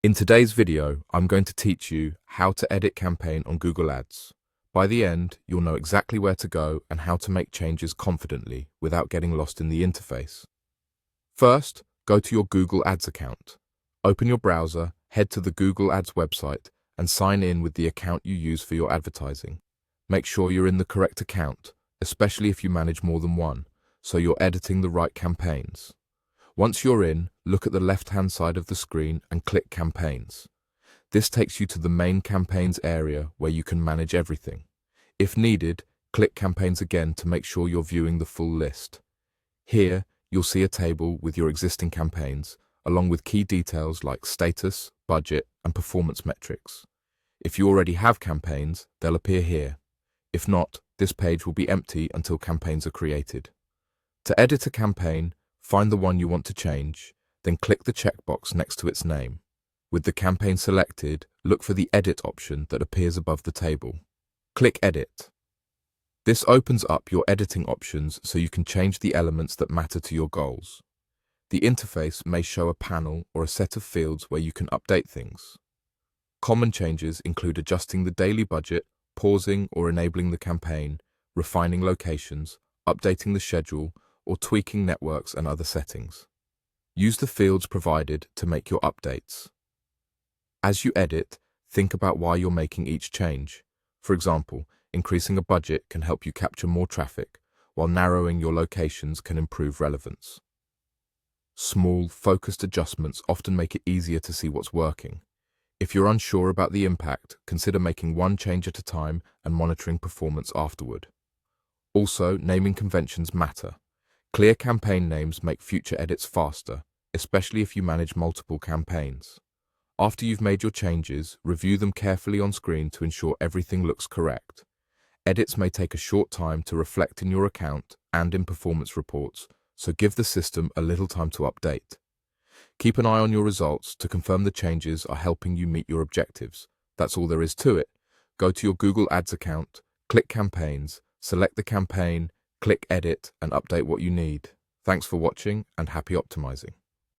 In today's video, I'm going to teach you how to edit campaign on Google Ads. By the end, you'll know exactly where to go and how to make changes confidently without getting lost in the interface. First, go to your Google Ads account. Open your browser, head to the Google Ads website, and sign in with the account you use for your advertising. Make sure you're in the correct account, especially if you manage more than one, so you're editing the right campaigns. Once you're in, look at the left-hand side of the screen and click Campaigns. This takes you to the main campaigns area where you can manage everything. If needed, click Campaigns again to make sure you're viewing the full list. Here, you'll see a table with your existing campaigns, along with key details like status, budget, and performance metrics. If you already have campaigns, they'll appear here. If not, this page will be empty until campaigns are created. To edit a campaign, find the one you want to change, then click the checkbox next to its name. With the campaign selected, look for the Edit option that appears above the table. Click Edit. This opens up your editing options so you can change the elements that matter to your goals. The interface may show a panel or a set of fields where you can update things. Common changes include adjusting the daily budget, pausing or enabling the campaign, refining locations, updating the schedule, or tweaking networks and other settings. Use the fields provided to make your updates. As you edit, think about why you're making each change. For example, increasing a budget can help you capture more traffic, while narrowing your locations can improve relevance. Small, focused adjustments often make it easier to see what's working. If you're unsure about the impact, consider making one change at a time and monitoring performance afterward. Also, naming conventions matter. Clear campaign names make future edits faster, especially if you manage multiple campaigns. After you've made your changes, review them carefully on screen to ensure everything looks correct. Edits may take a short time to reflect in your account and in performance reports, so give the system a little time to update. Keep an eye on your results to confirm the changes are helping you meet your objectives. That's all there is to it. Go to your Google Ads account, click Campaigns, select the campaign, click Edit and update what you need. Thanks for watching and happy optimizing.